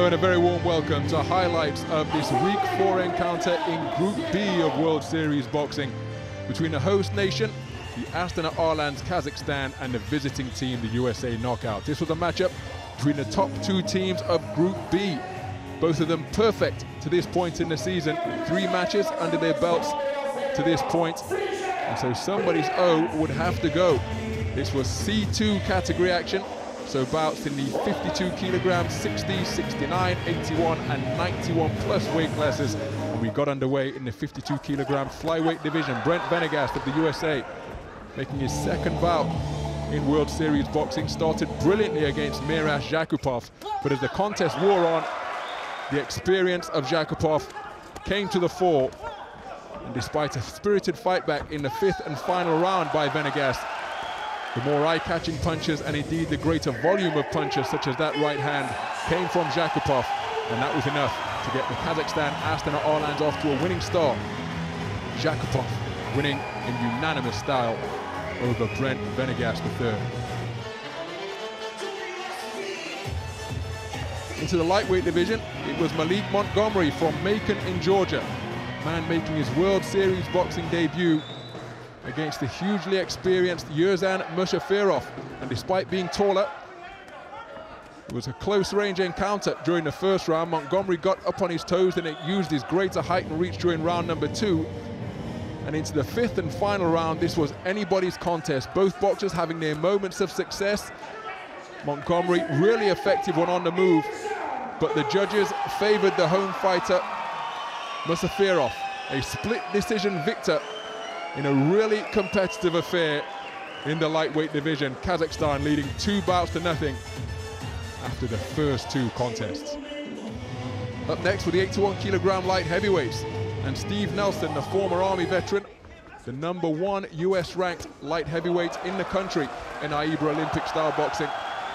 and a very warm welcome to highlights of this Week 4 encounter in Group B of World Series Boxing between the host nation, the Astana Arlans, Kazakhstan, and the visiting team, the USA Knockout. This was a matchup between the top two teams of Group B. Both of them perfect to this point in the season. 3 matches under their belts to this point. And so somebody's O would have to go. This was C2 category action. So bouts in the 52 kilograms, 60, 69, 81, and 91 plus weight classes. And we got underway in the 52 kilogram flyweight division. Brent Venegast of the USA making his second bout in World Series Boxing. Started brilliantly against Miras Jakupov, but as the contest wore on, the experience of Jakupov came to the fore. And despite a spirited fight back in the 5th and final round by Venegast, the more eye-catching punches and indeed the greater volume of punches, such as that right hand, came from Jakupov, and that was enough to get the Kazakhstan Astana Arlans off to a winning start. Jakupov winning in unanimous style over Brent Venegast III. Into the lightweight division, it was Malik Montgomery from Macon in Georgia, man making his World Series Boxing debut against the hugely experienced Yerzhan Mushafirov. And despite being taller, it was a close-range encounter during the first round. Montgomery got up on his toes and it used his greater height and reach during round number 2. And into the 5th and final round, this was anybody's contest. Both boxers having their moments of success. Montgomery really effective when on the move, but the judges favored the home fighter, Mushafirov, a split decision victor in a really competitive affair in the lightweight division. Kazakhstan leading 2 bouts to nothing after the first 2 contests. Up next were the 81 kilogram light heavyweights, and Steve Nelson, the former Army veteran, the #1 US ranked light heavyweight in the country in AIBRA Olympic style boxing,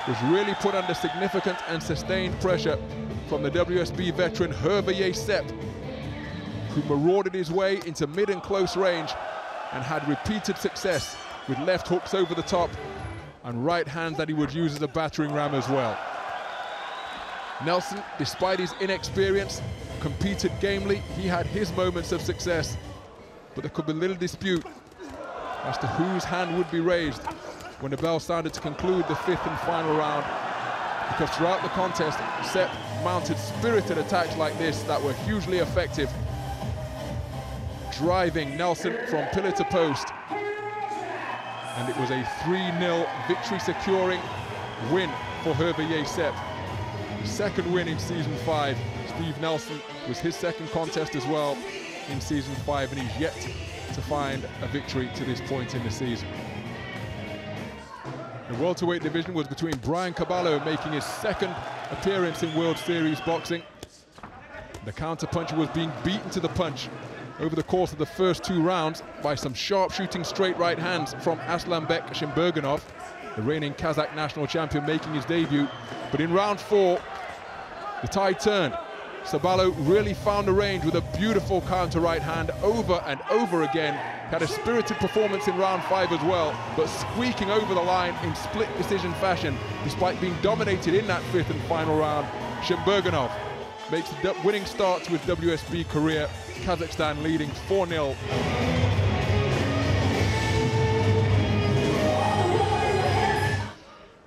was really put under significant and sustained pressure from the WSB veteran Hervé Yesep, who marauded his way into mid and close range and had repeated success with left hooks over the top and right hands that he would use as a battering ram as well. Nelson, despite his inexperience, competed gamely. He had his moments of success, but there could be little dispute as to whose hand would be raised when the bell sounded to conclude the 5th and final round, because throughout the contest, Sepp mounted spirited attacks like this that were hugely effective, driving Nelson from pillar to post. And it was a 3-0 victory securing win for Hervé Yesep. His second win in season 5. Steve Nelson was his second contest as well in season 5, and he's yet to find a victory to this point in the season. The welterweight division was between Brian Caballo making his second appearance in World Series Boxing. The counterpuncher was being beaten to the punch over the course of the first 2 rounds by some sharp-shooting straight right hands from Aslanbek Shimberganov, the reigning Kazakh national champion, making his debut. But in round 4, the tide turned. Caballo really found the range with a beautiful counter right hand over and over again. Had a spirited performance in round 5 as well, but squeaking over the line in split decision fashion, despite being dominated in that 5th and final round. Shimberganov makes the winning start to his WSB career. Kazakhstan leading 4-0.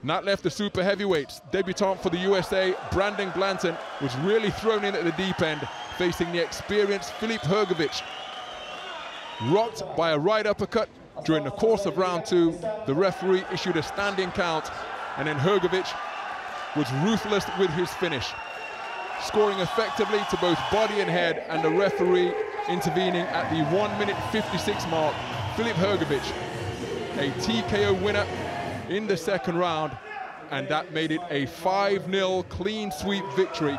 And that left the super heavyweights. Debutant for the USA, Brandon Blanton, was really thrown in at the deep end, facing the experienced Filip Hrgovic. Rocked by a right uppercut during the course of round 2, the referee issued a standing count, and then Hrgovic was ruthless with his finish, scoring effectively to both body and head, and the referee intervening at the 1-minute 56 mark. Filip Hrgovic, a TKO winner in the second round, and that made it a 5-0 clean sweep victory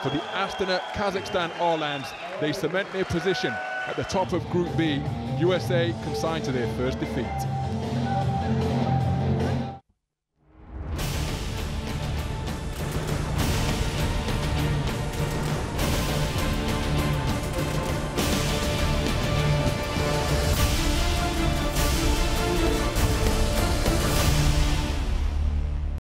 for the Astana Kazakhstan Arlans. They cement their position at the top of Group B. USA consigned to their first defeat.